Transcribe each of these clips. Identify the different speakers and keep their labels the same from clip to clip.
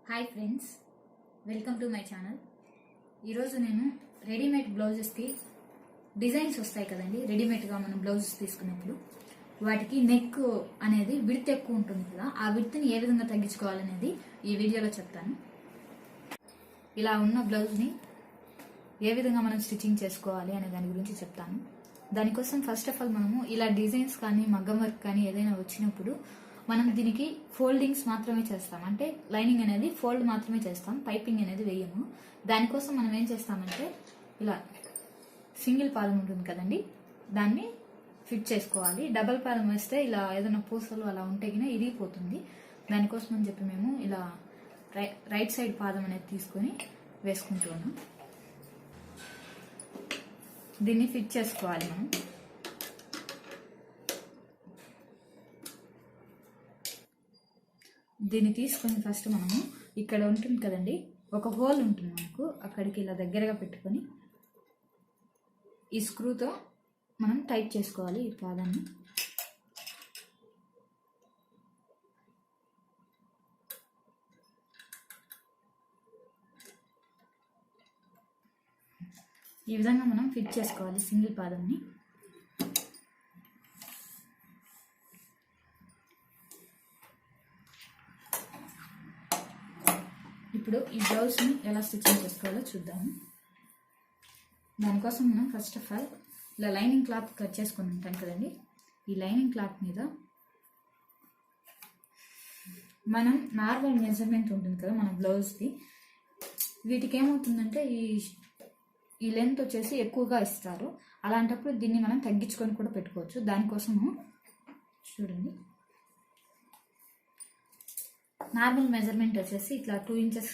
Speaker 1: Hi friends, welcome to my channel. ఈరోజు నేను readymade బ్లౌజెస్కి designs వస్తాయి కదండి. రెడీమేడ్గా మనం బ్లౌజెస్ తీసుకున్నప్పుడు వాటికి నెక్ అనేది విడ్త్ ఎక్కువ ఉంటుంది కదా, ఆ విడ్త్ని ఏ విధంగా తగ్గించుకోవాలనేది ఈ వీడియోలో చెప్తాను. ఇలా ఉన్న బ్లౌజ్ని ఏ విధంగా మనం స్టిచ్చింగ్ చేసుకోవాలి అనే దాని గురించి చెప్తాను. దానికోసం ఫస్ట్ ఆఫ్ ఆల్ మనము ఇలా డిజైన్స్ కానీ మగ్గం వర్క్ కానీ ఏదైనా వచ్చినప్పుడు మనం దీనికి ఫోల్డింగ్స్ మాత్రమే చేస్తాం. అంటే లైనింగ్ అనేది ఫోల్డ్ మాత్రమే చేస్తాం, పైపింగ్ అనేది వేయము. దానికోసం మనం ఏం చేస్తామంటే ఇలా సింగిల్ పాదం ఉంటుంది కదండి, దాన్ని ఫిట్ చేసుకోవాలి. డబల్ పాదం వేస్తే ఇలా ఏదైనా పూసలు అలా ఉంటే కినా ఇరిగిపోతుంది. దానికోసం అని చెప్పి మేము ఇలా రైట్ సైడ్ పాదం అనేది తీసుకొని వేసుకుంటున్నాం. దీన్ని ఫిట్ చేసుకోవాలి మనం. దీన్ని తీసుకొని ఫస్ట్ మనము ఇక్కడ ఉంటుంది కదండి, ఒక హోల్ ఉంటుంది మనకు, అక్కడికి ఇలా దగ్గరగా పెట్టుకొని ఈ స్క్రూతో మనం టైట్ చేసుకోవాలి ఈ పాదాన్ని. ఈ విధంగా మనం ఫిట్ చేసుకోవాలి సింగిల్ పాదంని. ఇప్పుడు ఈ బ్లౌజ్ని ఎలా స్టిచ్చింగ్ చేసుకోవాలో చూద్దాము. దానికోసం మనం ఫస్ట్ ఆఫ్ ఆల్ ఇలా లైనింగ్ క్లాత్ కట్ చేసుకొని ఉంటాం కదండి, ఈ లైనింగ్ క్లాత్ మీద మనం నార్మల్ మెజర్మెంట్ ఉంటుంది కదా మన బ్లౌజ్ది, వీటికి ఏమవుతుందంటే ఈ లెంత్ వచ్చేసి ఎక్కువగా ఇస్తారు. అలాంటప్పుడు దీన్ని మనం తగ్గించుకొని కూడా పెట్టుకోవచ్చు. దానికోసము చూడండి, నార్మల్ మెజర్మెంట్ వచ్చేసి ఇట్లా 2 ఇంచెస్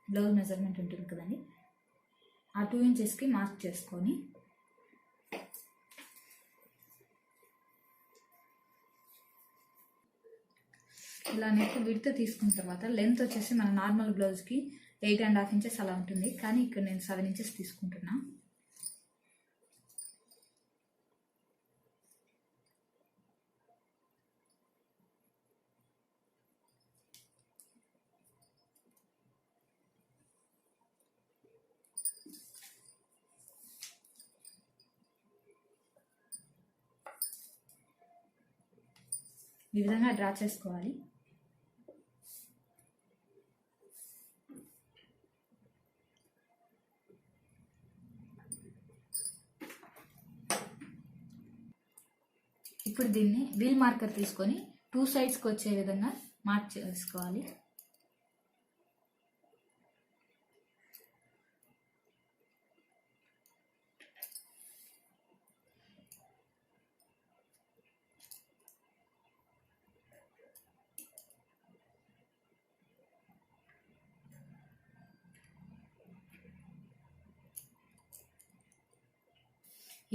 Speaker 1: బ్లౌజ్ మెజర్మెంట్ ఉంటుంది కదండి, ఆ 2 ఇంచెస్కి మార్క్ చేసుకొని ఇలా నెక్ విడ్త్ తీసుకున్న తర్వాత లెంత్ వచ్చేసి మన నార్మల్ బ్లౌజ్కి 8.5 ఇంచెస్ అలా ఉంటుంది, కానీ ఇక్కడ నేను 7 ఇంచెస్ తీసుకుంటున్నా. ఈ విధంగా డ్రా చేసుకోవాలి. ఇప్పుడు దీన్ని వీల్ మార్కర్ తీసుకొని 2 సైడ్స్కి వచ్చే విధంగా మార్క్ చేసుకోవాలి.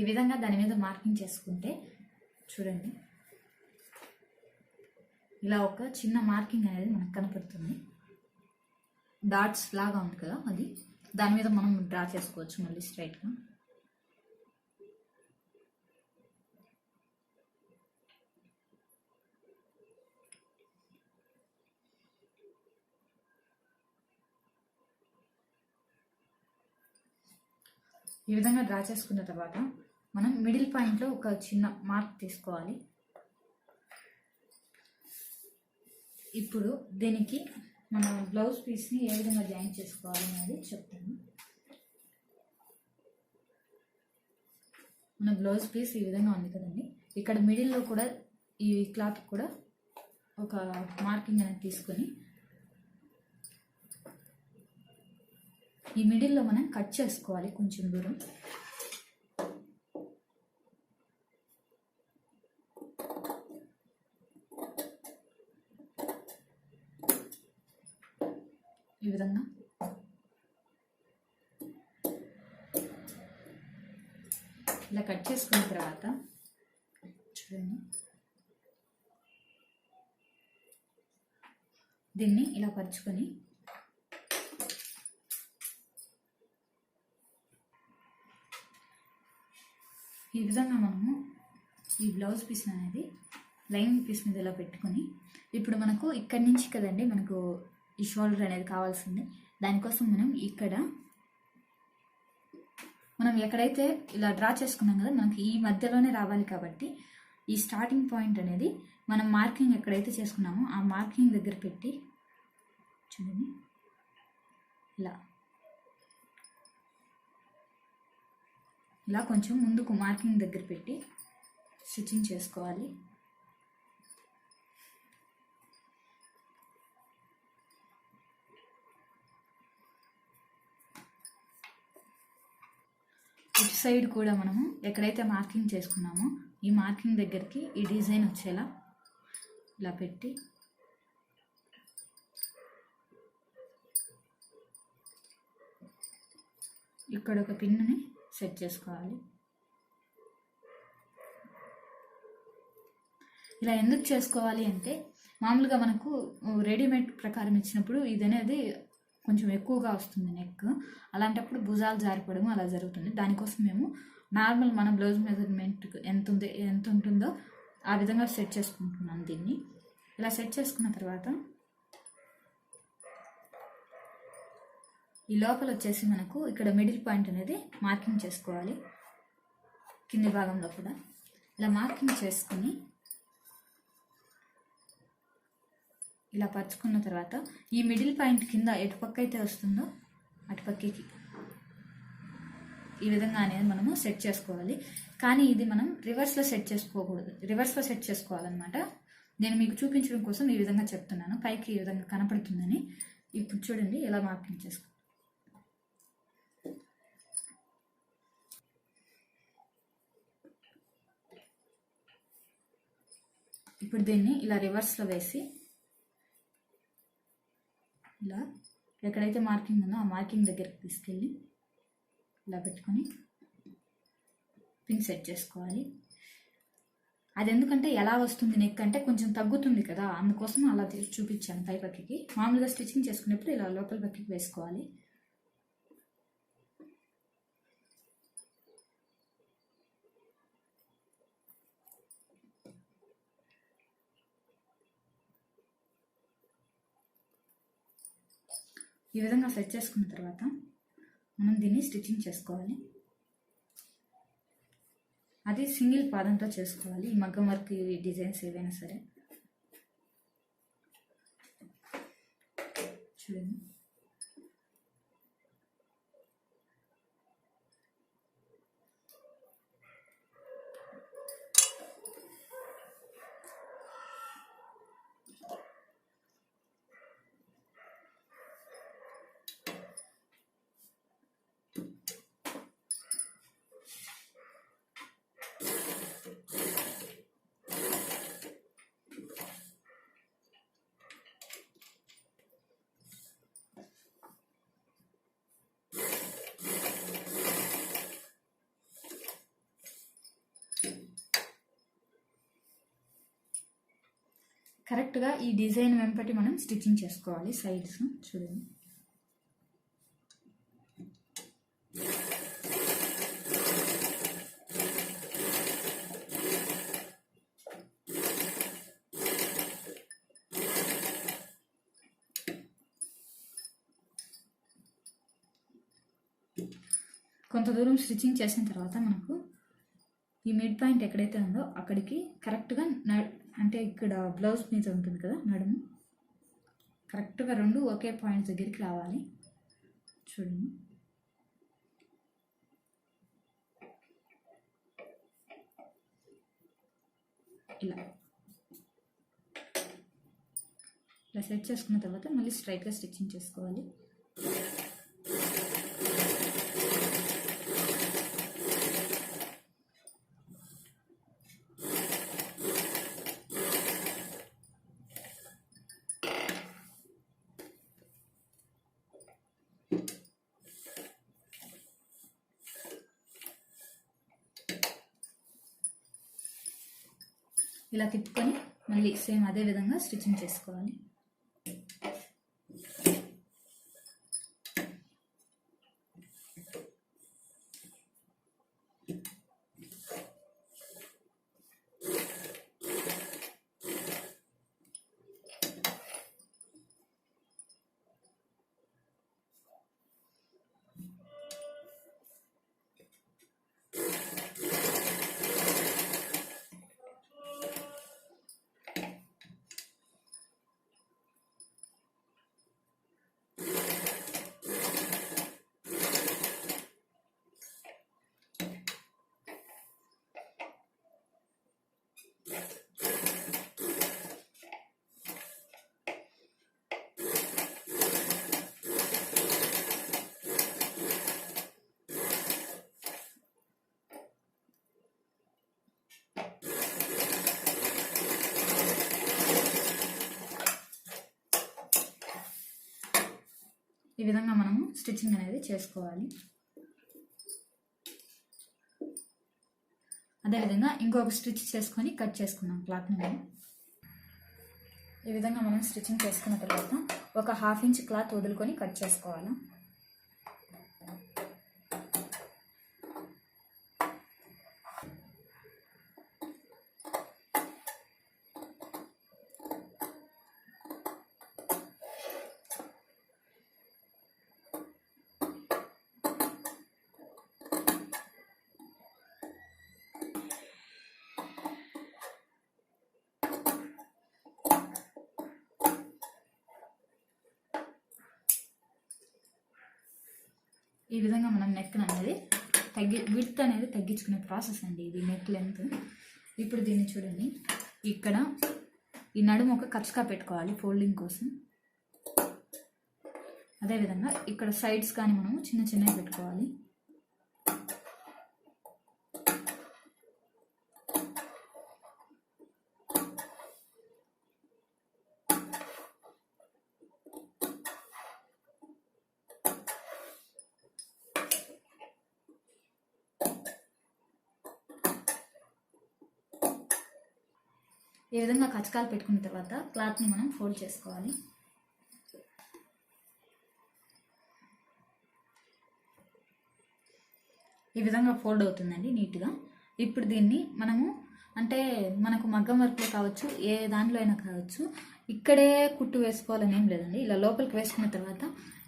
Speaker 1: ఈ విధంగా దాని మీద మార్కింగ్ చేసుకుంటే చూడండి, ఇలా ఒక చిన్న మార్కింగ్ అనేది మనకు కనపడుతుంది. డాట్స్ లాగా ఉంది కదా, అది దాని మీద మనం డ్రా చేసుకోవచ్చు మళ్ళీ స్ట్రైట్గా. ఈ విధంగా డ్రా చేసుకున్న తర్వాత మనం మిడిల్ పాయింట్లో ఒక చిన్న మార్క్ తీసుకోవాలి. ఇప్పుడు దీనికి మన బ్లౌజ్ పీస్ని ఏ విధంగా జాయిన్ చేసుకోవాలి అనేది చెప్తాను. మన బ్లౌజ్ పీస్ ఈ విధంగా ఉంది కదండి, ఇక్కడ మిడిల్లో కూడా ఈ క్లాత్ కూడా ఒక మార్కింగ్ అనేది తీసుకొని ఈ మిడిల్లో మనం కట్ చేసుకోవాలి కొంచెం దూరం. ఈ విధంగా ఇలా కట్ చేసుకున్న తర్వాత చూడండి, దీన్ని ఇలా పరుచుకొని ఈ విధంగా మనము ఈ బ్లౌజ్ పీస్ అనేది లైనింగ్ పీస్ మీద ఇలా పెట్టుకొని ఇప్పుడు మనకు ఇక్కడి నుంచి కదండి మనకు ఈ షోల్డర్ అనేది కావాల్సింది. దానికోసం మనం ఎక్కడైతే ఇలా డ్రా చేసుకున్నాం కదా, మనకి ఈ మధ్యలోనే రావాలి కాబట్టి ఈ స్టార్టింగ్ పాయింట్ అనేది మనం మార్కింగ్ ఎక్కడైతే చేసుకున్నామో ఆ మార్కింగ్ దగ్గర పెట్టి చూడండి, ఇలా కొంచెం ముందుకు మార్కింగ్ దగ్గర పెట్టి స్టిచ్చింగ్ చేసుకోవాలి. ఇటు సైడ్ కూడా మనము ఎక్కడైతే మార్కింగ్ చేసుకున్నామో ఈ మార్కింగ్ దగ్గరికి ఈ డిజైన్ వచ్చేలా ఇలా పెట్టి ఇక్కడ ఒక పిన్ని సెట్ చేసుకోవాలి. ఇలా ఎందుకు చేసుకోవాలి అంటే, మామూలుగా మనకు రెడీమేడ్ ప్రకారం ఇచ్చినప్పుడు ఇది అనేది కొంచెం ఎక్కువగా వస్తుంది నెక్, అలాంటప్పుడు భుజాలు జారిపోవడం అలా జరుగుతుంది. దానికోసం మేము నార్మల్ మన బ్లౌజ్ మెజర్మెంట్ ఎంత ఉంటుందో ఆ విధంగా సెట్ చేసుకుంటున్నాను దీన్ని. ఇలా సెట్ చేసుకున్న తర్వాత ఈ లోపల వచ్చేసి మనకు ఇక్కడ మిడిల్ పాయింట్ అనేది మార్కింగ్ చేసుకోవాలి. కింది భాగంలో కూడా ఇలా మార్కింగ్ చేసుకుని ఇలా పరుచుకున్న తర్వాత ఈ మిడిల్ పాయింట్ కింద ఎటుపక్క అయితే వస్తుందో అటుపక్కకి ఈ విధంగా అనేది మనము సెట్ చేసుకోవాలి. కానీ ఇది మనం రివర్స్లో సెట్ చేసుకోకూడదు, రివర్స్లో సెట్ చేసుకోవాలన్నమాట. నేను మీకు చూపించడం కోసం ఈ విధంగా చెప్తున్నాను, పైకి ఈ విధంగా కనపడుతుందని. ఇప్పుడు చూడండి ఎలా మార్కింగ్ చేసుకో. ఇప్పుడు దీన్ని ఇలా రివర్స్లో వేసి ఇలా ఎక్కడైతే మార్కింగ్ ఉందో ఆ మార్కింగ్ దగ్గరికి తీసుకెళ్ళి ఇలా పెట్టుకొని పిన్ సెట్ చేసుకోవాలి. అది ఎందుకంటే ఎలా వస్తుంది నెక్ అంటే కొంచెం తగ్గుతుంది కదా, అందుకోసం అలా చూపించాను పై పక్కకి. మామూలుగా స్టిచ్చింగ్ చేసుకునేప్పుడు ఇలా లోపల పక్కకి వేసుకోవాలి. ఈ విధంగా సెట్ చేసుకున్న తర్వాత మనం దీన్ని స్టిచ్చింగ్ చేసుకోవాలి. అది సింగిల్ పాదంతో చేసుకోవాలి. ఈ మగ్గం వర్క్ డిజైన్స్ ఏవైనా సరే చూడండి. కరెక్ట్గా ఈ డిజైన్ వెంపటి మనం స్టిచ్చింగ్ చేసుకోవాలి. సైడ్స్ చూడండి. కొంత దూరం స్టిచ్చింగ్ చేసిన తర్వాత మనకు ఈ మిడ్ పాయింట్ ఎక్కడైతే ఉందో అక్కడికి కరెక్ట్గా అంటే ఇక్కడ బ్లౌజ్ మీద ఉంటుంది కదా నడుము, కరెక్ట్గా రెండు ఒకే పాయింట్ దగ్గరికి రావాలి. చూడండి. ఇలా సెట్ చేసుకున్న తర్వాత మళ్ళీ స్ట్రైట్గా స్టిచ్చింగ్ చేసుకోవాలి. ఇలా తిప్పుకొని మళ్ళీ సేమ్ అదే విధంగా స్టిచ్చింగ్ చేసుకోవాలి. ఈ విధంగా మనము స్టిచ్చింగ్ అనేది చేసుకోవాలి. అదేవిధంగా ఇంకొక స్టిచ్ చేసుకొని కట్ చేసుకున్నాం క్లాత్ని. మనం ఈ విధంగా మనం స్టిచ్చింగ్ చేసుకున్న తర్వాత ఒక 1/2 ఇంచ్ క్లాత్ వదులుకొని కట్ చేసుకోవాలి. ఈ విధంగా మనం నెక్ అనేది విడ్త్ అనేది తగ్గించుకునే ప్రాసెస్ అండి ఇది, నెక్ లెంత్. ఇప్పుడు దీన్ని చూడండి, ఇక్కడ ఈ నడుము ఒక ఖర్చుగా పెట్టుకోవాలి ఫోల్డింగ్ కోసం. అదేవిధంగా ఇక్కడ సైడ్స్ కానీ మనము చిన్న చిన్నవి పెట్టుకోవాలి. ఈ విధంగా కచకాలు పెట్టుకున్న తర్వాత క్లాత్ని మనం ఫోల్డ్ చేసుకోవాలి. ఈ విధంగా ఫోల్డ్ అవుతుందండి నీట్గా. ఇప్పుడు దీన్ని మనము అంటే మనకు మగ్గం వర్క్లో కావచ్చు, ఏ దాంట్లో అయినా కావచ్చు, ఇక్కడే కుట్టు వేసుకోవాలని ఏం లేదండి. ఇలా లోపలికి వేసుకున్న తర్వాత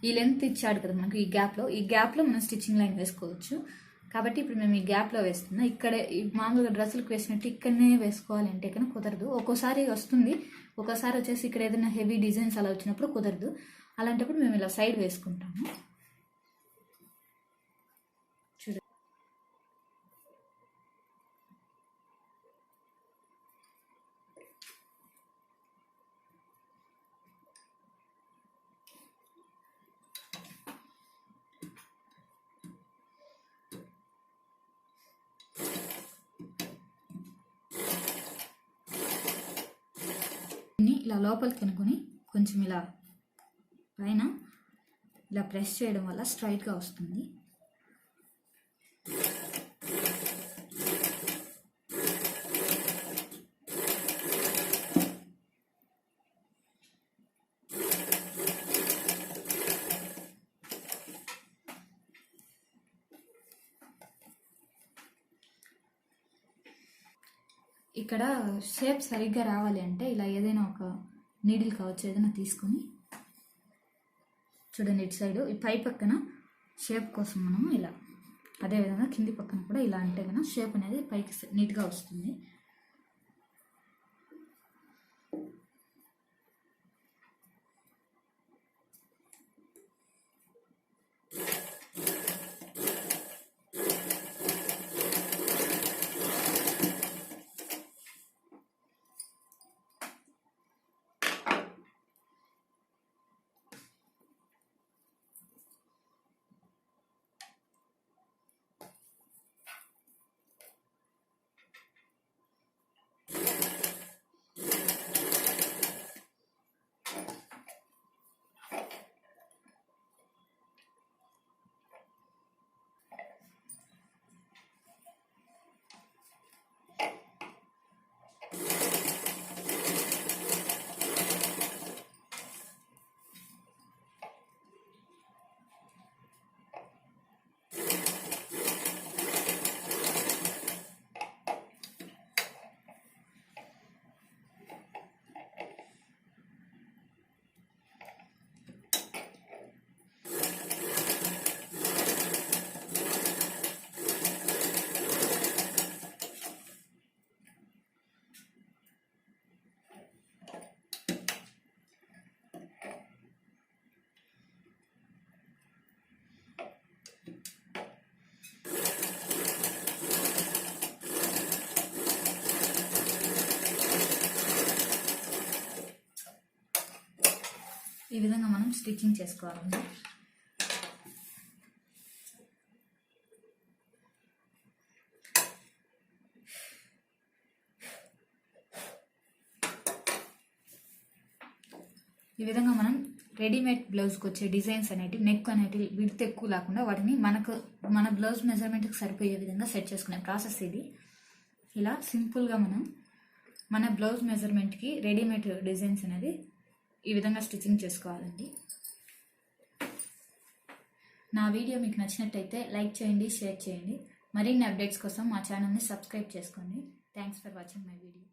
Speaker 1: ఈ లెంత్ ఇచ్చాడు కదా మనకు, ఈ గ్యాప్లో మనం స్టిచ్చింగ్ లైన్ వేసుకోవచ్చు. కాబట్టి ఇప్పుడు మేము ఈ గ్యాప్లో వేస్తున్నా. ఇక్కడే మామూలుగా డ్రెస్సులకు వేసినట్టు ఇక్కడనే వేసుకోవాలంటే కన్నా కుదరదు. ఒక్కోసారి వస్తుంది, ఒక్కోసారి వచ్చేసి ఇక్కడ ఏదైనా హెవీ డిజైన్స్ అలా వచ్చినప్పుడు కుదరదు. అలాంటప్పుడు మేము ఇలా సైడ్ వేసుకుంటాము. చూడండి, ఇలా లోపలికి అనుకుని కొంచెం ఇలా పైన ఇలా ప్రెస్ చేయడం వల్ల స్ట్రైట్గా వస్తుంది. ఇక్కడ షేప్ సరిగ్గా రావాలి అంటే ఇలా ఏదైనా ఒక నీడిల్ కావచ్చు, ఏదైనా తీసుకొని చూడండి, ఇటు సైడు ఈ పై పక్కన షేప్ కోసం మనము ఇలా, అదేవిధంగా కింది పక్కన కూడా ఇలా అంటే కన్నా షేప్ అనేది పైకి నీట్గా వస్తుంది. ఈ విధంగా మనం స్టిచ్చింగ్ చేసుకోవాలండి. ఈ విధంగా మనం రెడీమేడ్ బ్లౌజ్కి వచ్చే డిజైన్స్ అనేటివి నెక్ అనేటివి విడత ఎక్కువ లేకుండా వాటిని మన బ్లౌజ్ మెజర్మెంట్కి సరిపోయే విధంగా సెట్ చేసుకునే ప్రాసెస్ ఇది. ఇలా సింపుల్గా మనం మన బ్లౌజ్ మెజర్మెంట్కి రెడీమేడ్ డిజైన్స్ అనేది ఈ విధంగా స్టిచ్చింగ్ చేసుకోవాలండి. నా వీడియో మీకు నచ్చినట్టయితే లైక్ చేయండి, షేర్ చేయండి. మరిన్ని అప్డేట్స్ కోసం మా ఛానల్ని సబ్స్క్రైబ్ చేసుకోండి. Thanks for watching my video.